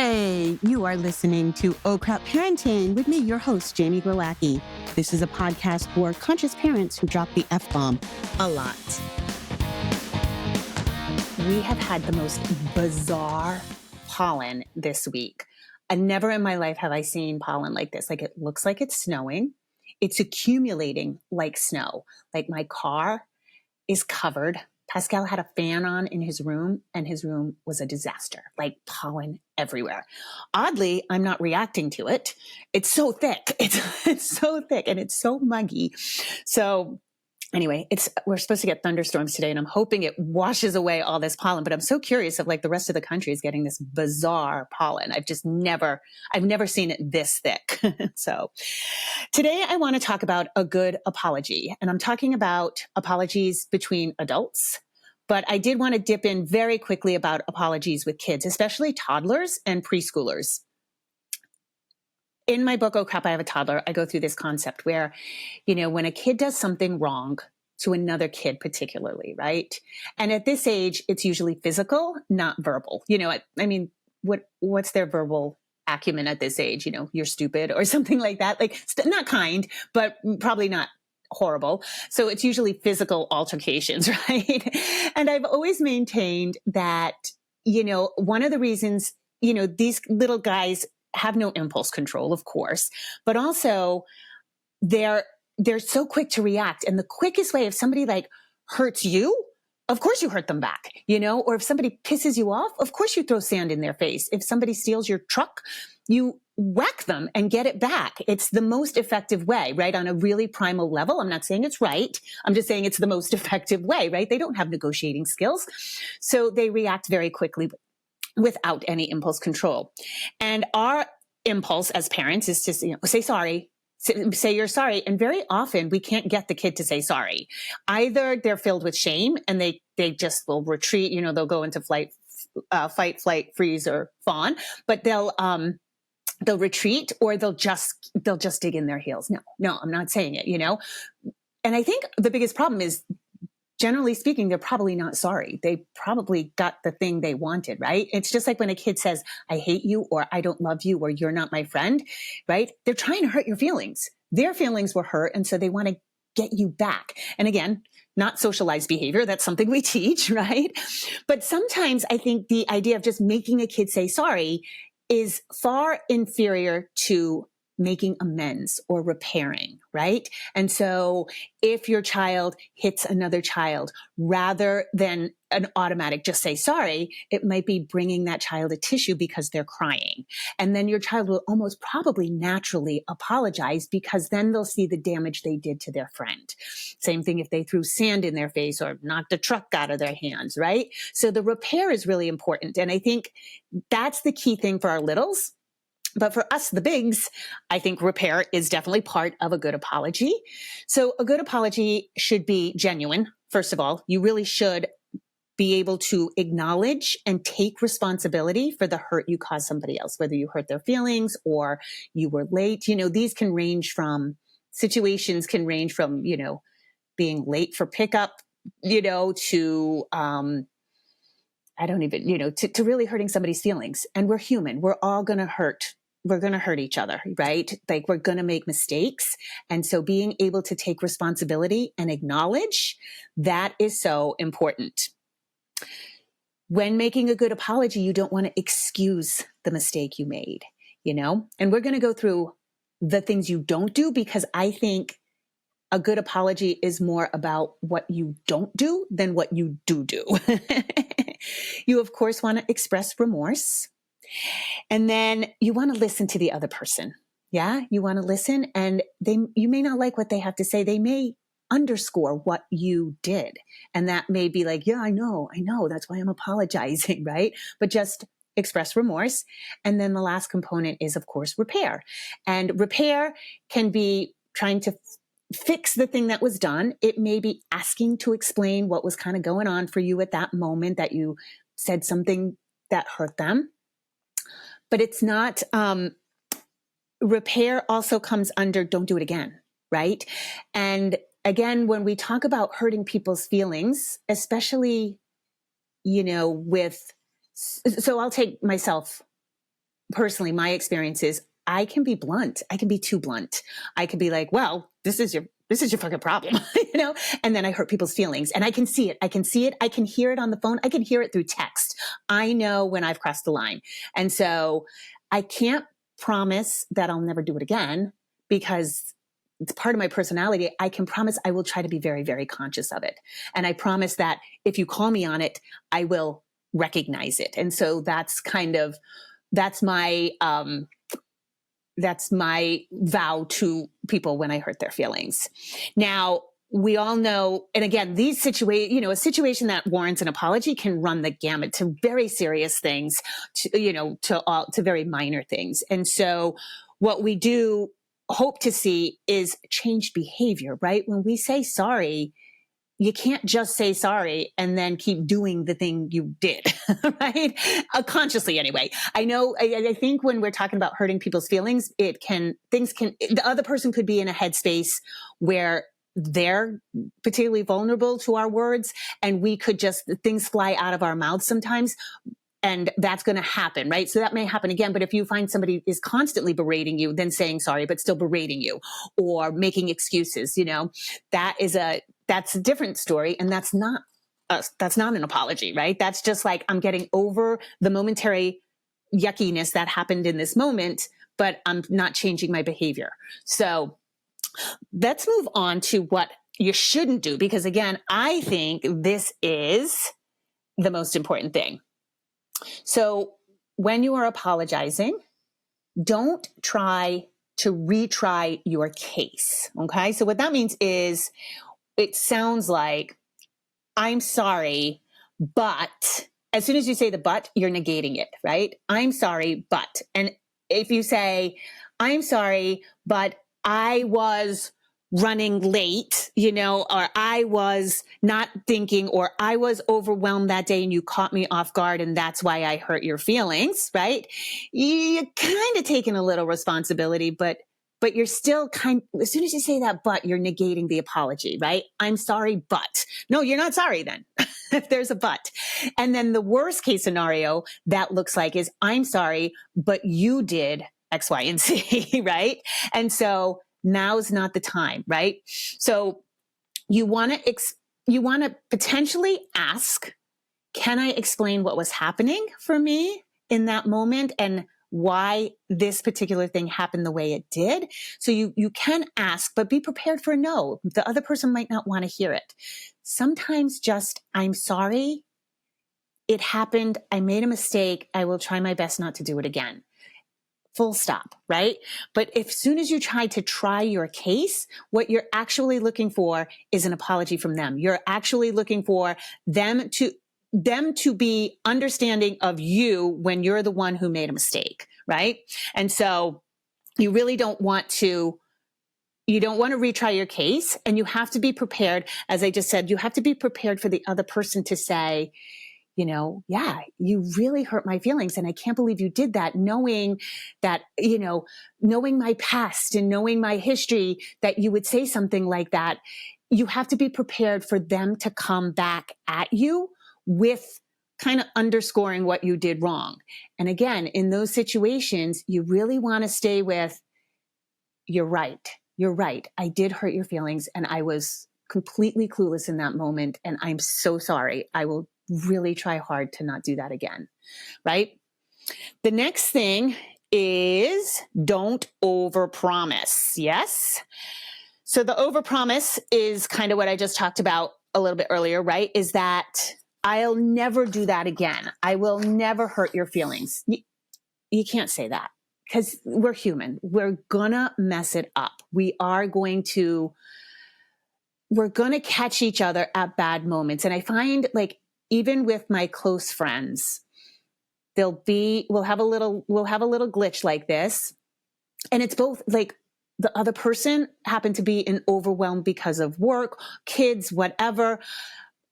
Hey, you are listening to Oh Crap Parenting with me, your host, Jamie Glowacki. This is a podcast for conscious parents who drop the F-bomb a lot. We have had the most bizarre pollen this week. And never in my life have I seen pollen like this. Like, it looks like it's snowing. It's accumulating like snow. Like, my car is covered. Pascal had a fan on in his room, and his room was a disaster, like pollen everywhere. Oddly, I'm not reacting to it. It's so thick. It's so thick, and it's so muggy. So anyway, we're supposed to get thunderstorms today, and I'm hoping it washes away all this pollen. But I'm so curious if, like, the rest of the country is getting this bizarre pollen. I've never seen it this thick. So today I want to talk about a good apology, and I'm talking about apologies between adults. But I did want to dip in very quickly about apologies with kids, especially toddlers and preschoolers. In my book, Oh Crap, I Have a Toddler, I go through this concept where, when a kid does something wrong to another kid particularly, right? And at this age, it's usually physical, not verbal. What's their verbal acumen at this age? You're stupid or something like that. Like, not kind, but probably not horrible. So it's usually physical altercations, right? And I've always maintained that, one of the reasons, these little guys have no impulse control, of course, but also they're so quick to react. And the quickest way, if somebody like hurts you, of course you hurt them back, or if somebody pisses you off, of course you throw sand in their face. If somebody steals your truck, you whack them and get it back. It's the most effective way, right? On a really primal level. I'm not saying it's right. I'm just saying it's the most effective way, right? They don't have negotiating skills. So they react very quickly without any impulse control. And our impulse as parents is to say sorry, say you're sorry. And very often we can't get the kid to say sorry. Either they're filled with shame and they just will retreat, they'll go into fight, flight, freeze, or fawn, but they'll retreat, or they'll just dig in their heels. No, I'm not saying it, And I think the biggest problem is, generally speaking, they're probably not sorry. They probably got the thing they wanted, right? It's just like when a kid says, I hate you, or I don't love you, or you're not my friend, right? They're trying to hurt your feelings. Their feelings were hurt, and so they want to get you back. And again, not socialized behavior. That's something we teach, right? But sometimes I think the idea of just making a kid say sorry is far inferior to making amends or repairing, right? And so if your child hits another child, rather than an automatic just say sorry, it might be bringing that child a tissue because they're crying. And then your child will almost probably naturally apologize, because then they'll see the damage they did to their friend. Same thing if they threw sand in their face or knocked a truck out of their hands, right? So the repair is really important. And I think that's the key thing for our littles. But for us, the bigs, I think repair is definitely part of a good apology. So a good apology should be genuine. First of all, you really should be able to acknowledge and take responsibility for the hurt you caused somebody else, whether you hurt their feelings or you were late. These can range from, situations can range from, being late for pickup, to, I don't even, to really hurting somebody's feelings. And we're human. We're all going to hurt. We're going to hurt each other, right? Like, we're going to make mistakes. And so being able to take responsibility and acknowledge, that is so important. When making a good apology, you don't want to excuse the mistake you made, and we're going to go through the things you don't do, because I think a good apology is more about what you don't do than what you do. You, of course, want to express remorse. And then you want to listen to the other person. Yeah, you want to listen, and you may not like what they have to say. They may underscore what you did. And that may be like, yeah, I know. That's why I'm apologizing, right? But just express remorse. And then the last component is, of course, repair. And repair can be trying to fix the thing that was done. It may be asking to explain what was kind of going on for you at that moment, that you said something that hurt them. But it's not, repair also comes under don't do it again, right? And again, when we talk about hurting people's feelings, especially, so I'll take myself personally, my experience is I can be blunt. I can be too blunt. I can be like, well, this is your fucking problem, and then I hurt people's feelings, and I can see it. I can hear it on the phone. I can hear it through text. I know when I've crossed the line. And so I can't promise that I'll never do it again because it's part of my personality. I can promise I will try to be very, very conscious of it. And I promise that if you call me on it, I will recognize it. And so that's my vow to people when I hurt their feelings. Now, we all know, and again, a situation that warrants an apology can run the gamut to very serious things, to very minor things. And so what we do hope to see is changed behavior, right? When we say sorry, you can't just say sorry and then keep doing the thing you did, right? Consciously anyway. I think when we're talking about hurting people's feelings, the other person could be in a headspace where they're particularly vulnerable to our words, and things fly out of our mouths sometimes. And that's going to happen, right? So that may happen again. But if you find somebody is constantly berating you, then saying sorry, but still berating you or making excuses, that's a different story. And that's not an apology, right? That's just like, I'm getting over the momentary yuckiness that happened in this moment, but I'm not changing my behavior. So let's move on to what you shouldn't do, because again, I think this is the most important thing. So when you are apologizing, don't try to retry your case. Okay. So what that means is it sounds like, I'm sorry, but as soon as you say the but, you're negating it, right? I'm sorry, but. And if you say, I'm sorry, but I was running late, or I was not thinking, or I was overwhelmed that day and you caught me off guard and that's why I hurt your feelings, right? You're kind of taking a little responsibility, but you're still as soon as you say that but, you're negating the apology, right? I'm sorry, but. No, you're not sorry then, if there's a but. And then the worst case scenario that looks like is, I'm sorry, but you did X, Y, and Z, right? And so now's not the time, right? So you want to potentially ask, can I explain what was happening for me in that moment and why this particular thing happened the way it did? So you can ask, but be prepared for a no. The other person might not want to hear it. Sometimes just, I'm sorry, it happened, I made a mistake, I will try my best not to do it again. Full stop, right? But as soon as you try your case, what you're actually looking for is an apology from them. You're actually looking for them to be understanding of you when you're the one who made a mistake, right? And so you really don't want to retry your case, and you have to be prepared. As I just said, you have to be prepared for the other person to say, yeah, you really hurt my feelings. And I can't believe you did that, knowing that, knowing my past and knowing my history, that you would say something like that. You have to be prepared for them to come back at you with kind of underscoring what you did wrong. And again, in those situations, you really want to stay with, you're right. I did hurt your feelings and I was completely clueless in that moment. And I'm so sorry. I will really try hard to not do that again, right? The next thing is, don't overpromise. Yes. So the overpromise is kind of what I just talked about a little bit earlier, right? Is that I'll never do that again. I will never hurt your feelings. You can't say that, because we're human. We're gonna mess it up. We're going to catch each other at bad moments. And I find, like, even with my close friends, we'll have a little glitch like this. And it's both like the other person happened to be overwhelmed because of work, kids, whatever.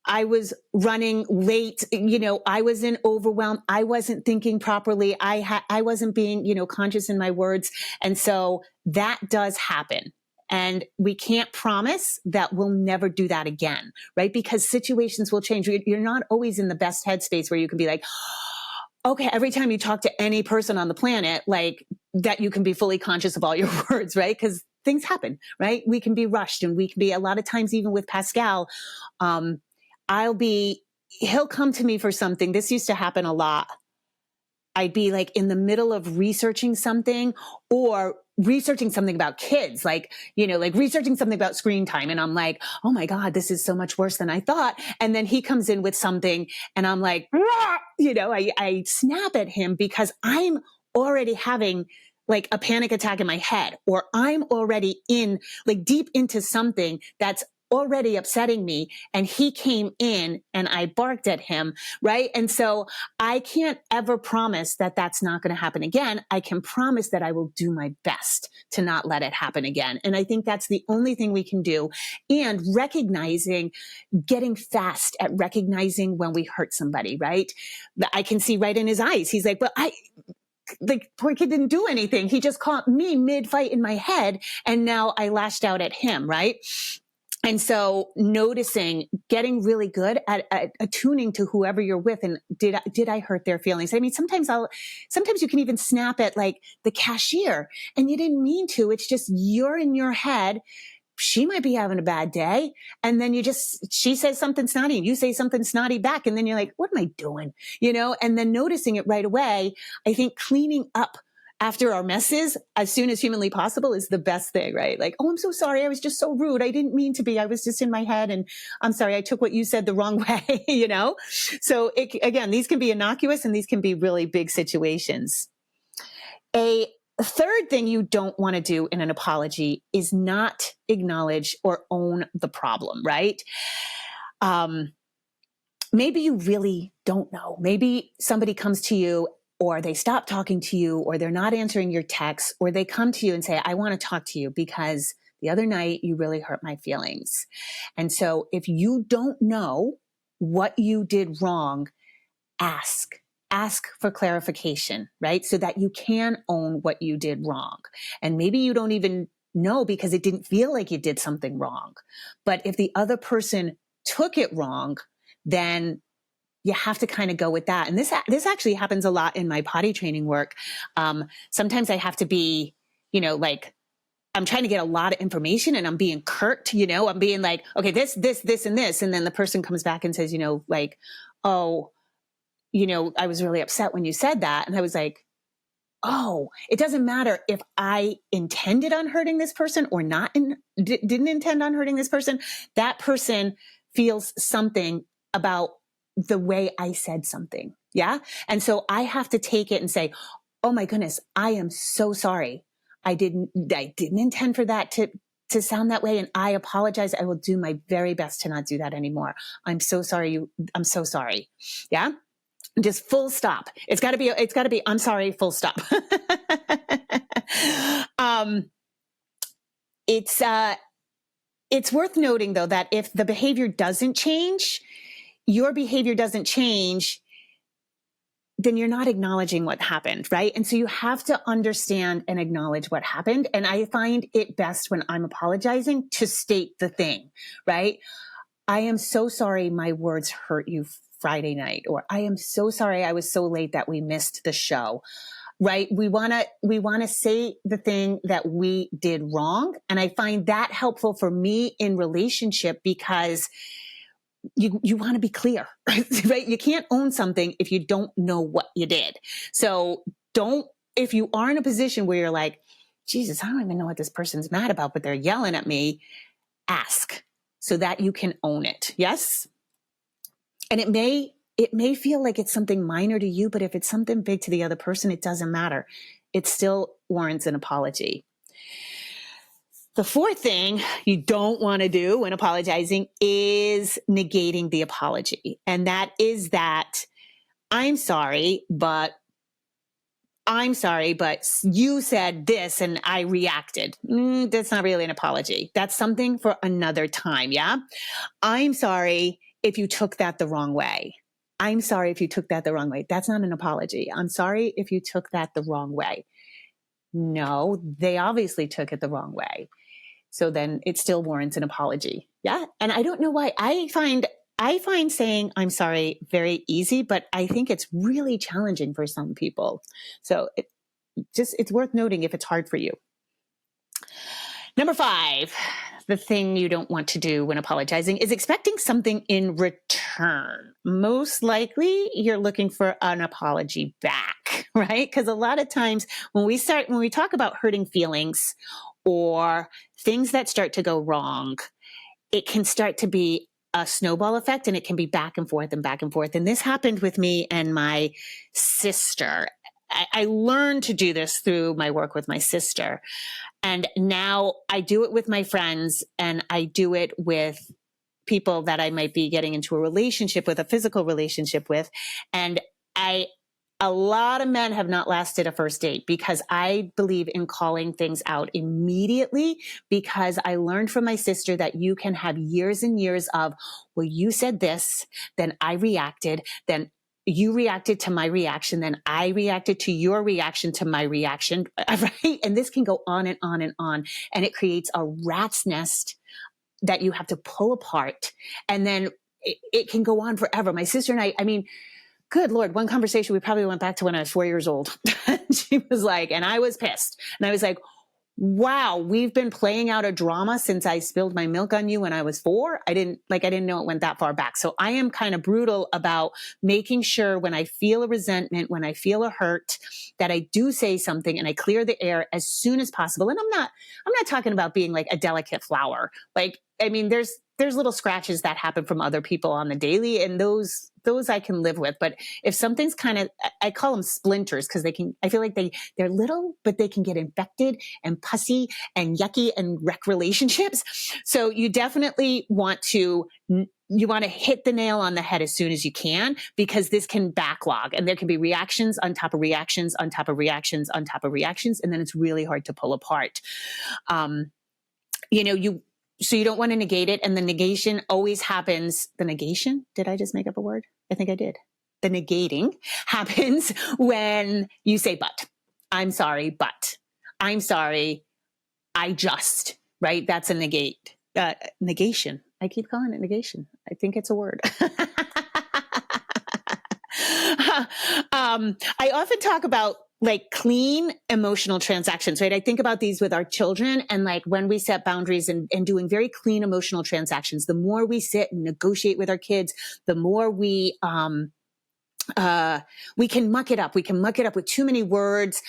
I was running late, I was in overwhelm. I wasn't thinking properly. I wasn't being, conscious in my words. And so that does happen. And we can't promise that we'll never do that again, right? Because situations will change. You're not always in the best headspace where you can be like, okay, every time you talk to any person on the planet, like that you can be fully conscious of all your words, right? Because things happen, right? We can be rushed, and we can be, a lot of times, even with Pascal, um, he'll come to me for something. This used to happen a lot. I'd be like in the middle of researching something, or researching something about kids, like, like researching something about screen time. And I'm like, oh my God, this is so much worse than I thought. And then he comes in with something, and I'm like, I snap at him because I'm already having like a panic attack in my head, or I'm already in like deep into something that's already upsetting me. And he came in and I barked at him. Right. And so I can't ever promise that that's not going to happen again. I can promise that I will do my best to not let it happen again. And I think that's the only thing we can do. And getting fast at recognizing when we hurt somebody, right? I can see right in his eyes. He's like, the poor kid didn't do anything. He just caught me mid-fight in my head, and now I lashed out at him, right? And so noticing, getting really good at attuning to whoever you're with, and did I hurt their feelings? I mean, sometimes you can even snap at like the cashier, and you didn't mean to. It's just you're in your head. She might be having a bad day. And then she says something snotty, and you say something snotty back. And then you're like, what am I doing? And then noticing it right away. I think cleaning up after our messes as soon as humanly possible is the best thing, right? Like, oh, I'm so sorry. I was just so rude. I didn't mean to be. I was just in my head, and I'm sorry. I took what you said the wrong way, So again, these can be innocuous, and these can be really big situations. A third thing you don't want to do in an apology is not acknowledge or own the problem, right? Maybe you really don't know. Maybe somebody comes to you, or they stop talking to you, or they're not answering your texts, or they come to you and say, I want to talk to you because the other night you really hurt my feelings. And so if you don't know what you did wrong, ask for clarification, right? So that you can own what you did wrong. And maybe you don't even know because it didn't feel like you did something wrong. But if the other person took it wrong, then you have to kind of go with that. And this actually happens a lot in my potty training work. Sometimes I have to be, like, I'm trying to get a lot of information, and I'm being curt, I'm being like, okay, this, and this. And then the person comes back and says, like, oh, I was really upset when you said that. And I was like, oh, it doesn't matter if I intended on hurting this person or not, didn't intend on hurting this person. That person feels something about the way I said something. Yeah. And so I have to take it and say, oh my goodness, I am so sorry. I didn't intend for that to sound that way. And I apologize. I will do my very best to not do that anymore. I'm so sorry. I'm so sorry. Yeah. Just full stop. It's gotta be, I'm sorry, full stop. It's worth noting though, that if the behavior doesn't change, your behavior doesn't change, then you're not acknowledging what happened, right? And so you have to understand and acknowledge what happened. And I find it best when I'm apologizing to state the thing, right? I am so sorry my words hurt you Friday night, or I am so sorry I was so late that we missed the show, right? We want to say the thing that we did wrong. And I find that helpful for me in relationship, because you want to be clear, right? You can't own something if you don't know what you did. So if you are in a position where you're like, Jesus, I don't even know what this person's mad about, but they're yelling at me, ask so that you can own it. Yes. And it may feel like it's something minor to you, but if it's something big to the other person, it doesn't matter. It still warrants an apology. The fourth thing you don't want to do when apologizing is negating the apology. And that is that I'm sorry, but you said this and I reacted. That's not really an apology. That's something for another time. Yeah. I'm sorry if you took that the wrong way. I'm sorry if you took that the wrong way. That's not an apology. I'm sorry if you took that the wrong way. No, they obviously took it the wrong way. So then it still warrants an apology. Yeah. And I don't know why. I find I find saying I'm sorry very easy, but I think it's really challenging for some people. So it's worth noting if it's hard for you. Number 5, the thing you don't want to do when apologizing is expecting something in return. Most likely you're looking for an apology back, right? Because a lot of times when we talk about hurting feelings or things that start to go wrong, it can start to be a snowball effect, and it can be back and forth and back and forth. And this happened with me and my sister. I learned to do this through my work with my sister. And now I do it with my friends, and I do it with people that I might be getting into a relationship with, a physical relationship with. And a lot of men have not lasted a first date because I believe in calling things out immediately, because I learned from my sister that you can have years and years of, well, you said this, then I reacted, then you reacted to my reaction, then I reacted to your reaction to my reaction, right? And this can go on and on and on. And it creates a rat's nest that you have to pull apart. And then it can go on forever. My sister and I mean, good Lord, one conversation, we probably went back to when I was 4 years old. She was like, and I was pissed. And I was like, wow, we've been playing out a drama since I spilled my milk on you when I was 4. I didn't know it went that far back. So I am kind of brutal about making sure when I feel a resentment, when I feel a hurt, that I do say something and I clear the air as soon as possible. And I'm not talking about being like a delicate flower. Like, I mean, there's little scratches that happen from other people on the daily, and those I can live with. But if something's kind of, I call them splinters, because I feel like they're little, but they can get infected and pussy and yucky and wreck relationships. So you definitely want to hit the nail on the head as soon as you can, because this can backlog, and there can be reactions on top of reactions on top of reactions on top of reactions. And then it's really hard to pull apart. So you don't want to negate it. And the negation always happens. The negation? Did I just make up a word? I think I did. The negating happens when you say, but. I'm sorry, but. I'm sorry, I just. Right? That's a negate. Negation. I keep calling it negation. I think it's a word. I often talk about like clean emotional transactions, right? I think about these with our children, and like when we set boundaries and doing very clean emotional transactions, the more we sit and negotiate with our kids, the more we can muck it up. We can muck it up with too many words.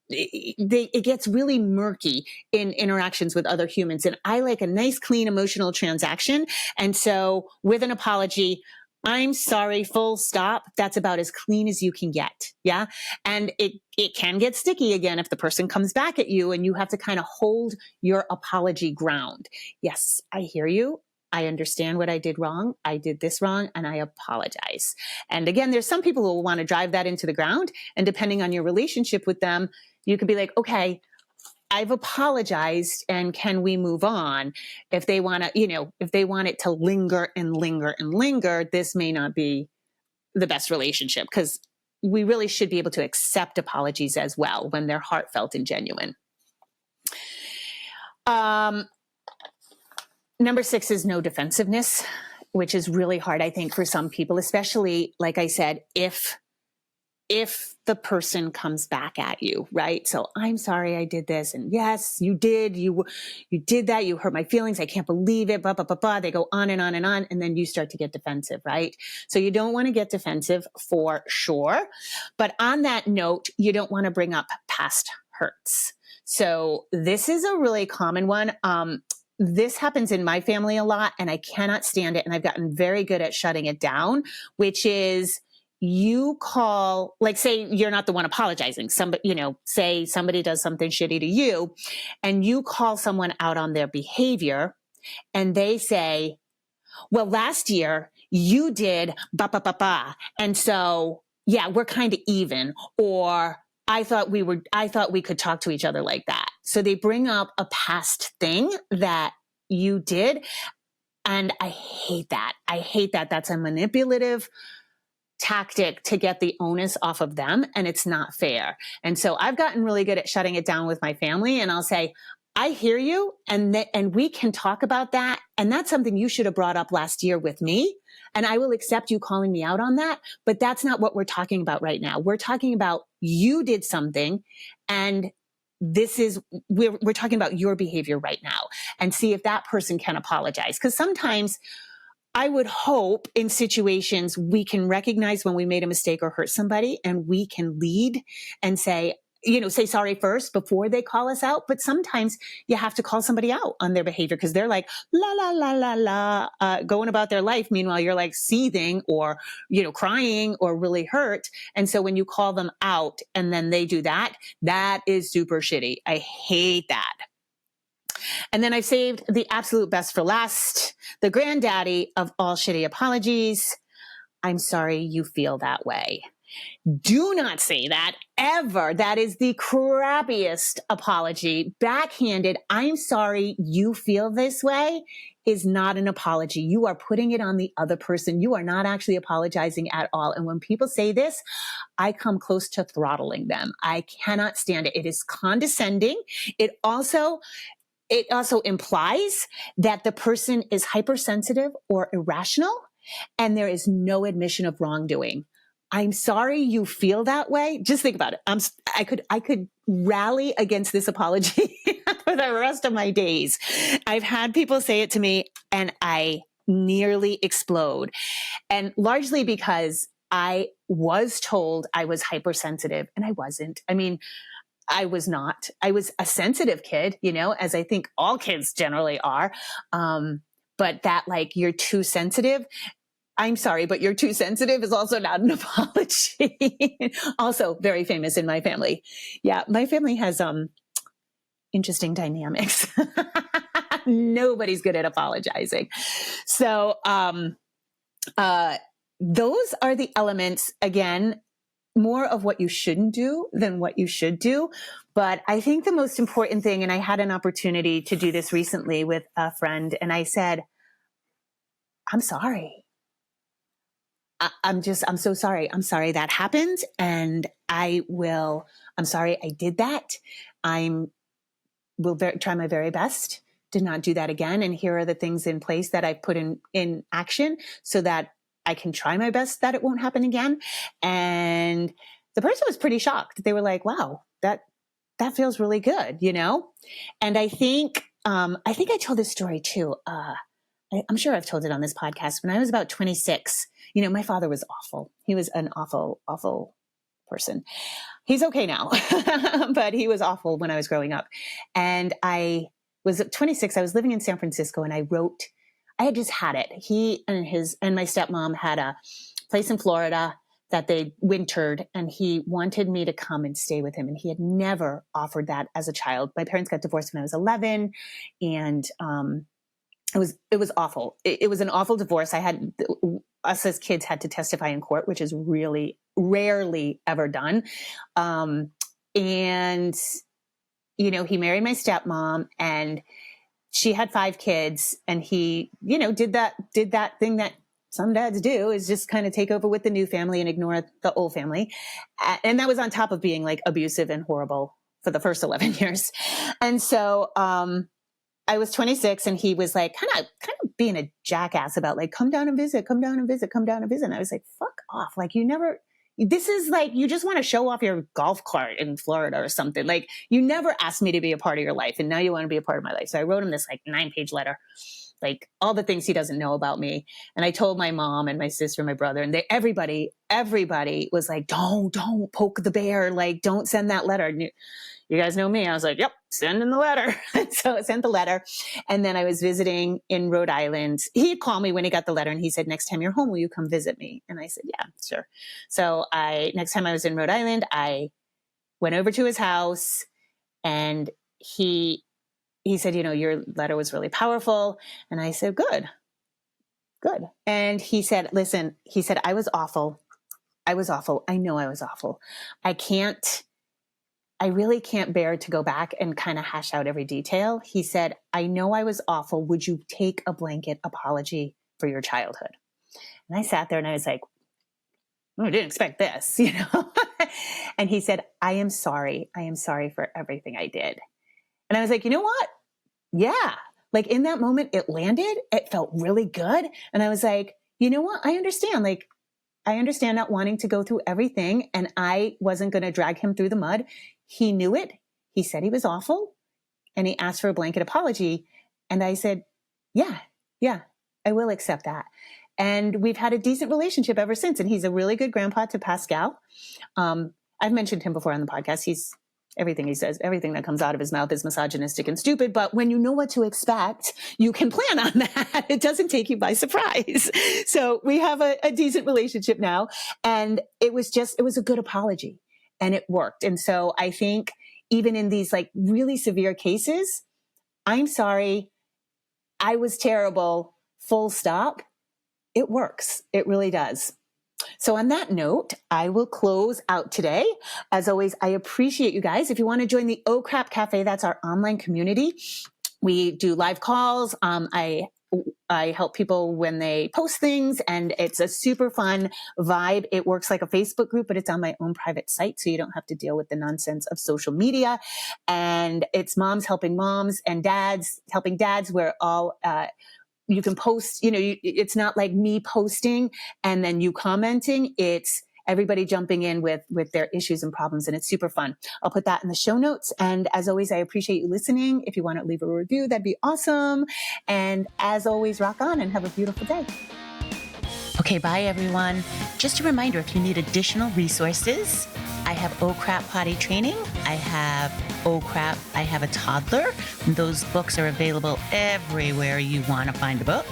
It gets really murky in interactions with other humans. And I like a nice, clean emotional transaction. And so with an apology, I'm sorry, full stop. That's about as clean as you can get. Yeah. And it can get sticky again if the person comes back at you, and you have to kind of hold your apology ground. Yes, I hear you. I understand what I did wrong. I did this wrong, and I apologize. And again, there's some people who will want to drive that into the ground. And depending on your relationship with them, you could be like, okay, I've apologized, and can we move on? If they want to, if they want it to linger and linger and linger, this may not be the best relationship, because we really should be able to accept apologies as well when they're heartfelt and genuine. Number 6 is no defensiveness, which is really hard, I think, for some people, especially, like I said, if the person comes back at you, right? So I'm sorry I did this. And yes, you did. You did that. You hurt my feelings. I can't believe it. Blah, blah, blah, blah. They go on and on and on. And then you start to get defensive, right? So you don't want to get defensive for sure. But on that note, you don't want to bring up past hurts. So this is a really common one. This happens in my family a lot, and I cannot stand it. And I've gotten very good at shutting it down, which is, you call, like, say you're not the one apologizing. Say somebody does something shitty to you, and you call someone out on their behavior, and they say, well, last year you did ba ba ba ba, and so yeah, we're kind of even. Or I thought we could talk to each other like that. So they bring up a past thing that you did, and I hate that. That's a manipulative tactic to get the onus off of them, and it's not fair. And so I've gotten really good at shutting it down with my family, and I'll say, I hear you, and we can talk about that, and that's something you should have brought up last year with me. And I will accept you calling me out on that, but that's not what we're talking about right now. We're talking about you did something, and we're talking about your behavior right now, and see if that person can apologize. Because sometimes I would hope in situations we can recognize when we made a mistake or hurt somebody, and we can lead and say sorry first before they call us out. But sometimes you have to call somebody out on their behavior because they're like, la, la, la, la, la, going about their life. Meanwhile, you're like seething or, crying or really hurt. And so when you call them out and then they do that, that is super shitty. I hate that. And then I saved the absolute best for last, the granddaddy of all shitty apologies. I'm sorry you feel that way. Do not say that ever. That is the crappiest apology. Backhanded, I'm sorry you feel this way, is not an apology. You are putting it on the other person. You are not actually apologizing at all. And when people say this, I come close to throttling them. I cannot stand it. It is condescending. It also implies that the person is hypersensitive or irrational, and there is no admission of wrongdoing. I'm sorry you feel that way. Just think about it. I could rally against this apology for the rest of my days. I've had people say it to me and I nearly explode. And largely because I was told I was hypersensitive, and I wasn't. I mean, I was not. I was a sensitive kid, as I think all kids generally are. But that, like, you're too sensitive. I'm sorry, but you're too sensitive is also not an apology. Also very famous in my family. Yeah, my family has interesting dynamics. Nobody's good at apologizing. So those are the elements, again, more of what you shouldn't do than what you should do. But I think the most important thing, and I had an opportunity to do this recently with a friend, and I said, I'm sorry. I'm so sorry. I'm sorry that happened. And I'm sorry I did that. Try my very best to not do that again. And here are the things in place that I put in action so that I can try my best that it won't happen again. And the person was pretty shocked. They were like, wow, that feels really good, And I think I told this story too. I'm sure I've told it on this podcast. When I was about 26, my father was awful. He was an awful, awful person. He's okay now, but he was awful when I was growing up. And I was at 26. I was living in San Francisco, and I had just had it. He and my stepmom had a place in Florida that they wintered, and he wanted me to come and stay with him. And he had never offered that as a child. My parents got divorced when I was 11, and it was awful. It was an awful divorce. Us as kids had to testify in court, which is really rarely ever done. And, he married my stepmom, and she had 5 kids, and he, did that thing that some dads do, is just kind of take over with the new family and ignore the old family. And that was on top of being like abusive and horrible for the first 11 years. And so, I was 26, and he was like kind of being a jackass about like, come down and visit. And I was like, fuck off. Like, this is like, you just want to show off your golf cart in Florida or something. Like, you never asked me to be a part of your life, and now you want to be a part of my life. So I wrote him this like 9-page letter, like all the things he doesn't know about me. And I told my mom and my sister and my brother, and everybody was like, don't poke the bear. Like, don't send that letter. And you guys know me. I was like, yep, send in the letter. So I sent the letter. And then I was visiting in Rhode Island. He had called me when he got the letter, and he said, next time you're home, will you come visit me? And I said, yeah, sure. So next time I was in Rhode Island, I went over to his house, and he said, your letter was really powerful. And I said, good. And he said, listen, I was awful. I know I was awful. I really can't bear to go back and kind of hash out every detail. He said, I know I was awful. Would you take a blanket apology for your childhood? And I sat there and I was like, I didn't expect this, And he said, I am sorry. I am sorry for everything I did. And I was like, you know what? Yeah. Like, in that moment, it landed. It felt really good. And I was like, you know what? I understand. Like, I understand not wanting to go through everything, and I wasn't going to drag him through the mud. He knew it. He said he was awful, and he asked for a blanket apology. And I said, yeah, I will accept that. And we've had a decent relationship ever since. And he's a really good grandpa to Pascal. I've mentioned him before on the podcast. Everything he says, everything that comes out of his mouth is misogynistic and stupid. But when you know what to expect, you can plan on that. It doesn't take you by surprise. So we have a decent relationship now. And it was a good apology, and it worked. And so I think even in these like really severe cases, I'm sorry, I was terrible, full stop. It works. It really does. So on that note, I will close out today. As always, I appreciate you guys. If you want to join the Oh Crap Cafe, that's our online community. We do live calls. I help people when they post things, and it's a super fun vibe. It works like a Facebook group, but it's on my own private site, so you don't have to deal with the nonsense of social media. And it's moms helping moms and dads helping dads. We're all you can post, it's not like me posting and then you commenting. It's everybody jumping in with their issues and problems, and it's super fun. I'll put that in the show notes. And as always, I appreciate you listening. If you want to leave a review, that'd be awesome. And as always, rock on and have a beautiful day. Okay, bye everyone. Just a reminder, if you need additional resources, I have Oh Crap Potty Training. I have Oh Crap, I Have a Toddler. Those books are available everywhere you want to find a book.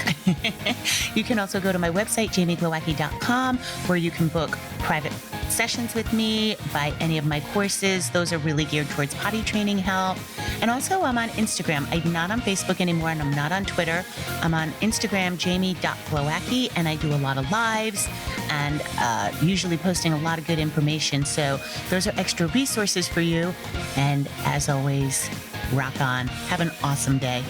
You can also go to my website, jamieglowacki.com, where you can book private sessions with me, buy any of my courses. Those are really geared towards potty training help. And also I'm on Instagram. I'm not on Facebook anymore, and I'm not on Twitter. I'm on Instagram, jamie.glowacki, and I do a lot of lives and usually posting a lot of good information. So those are extra resources for you. And as always, rock on. Have an awesome day.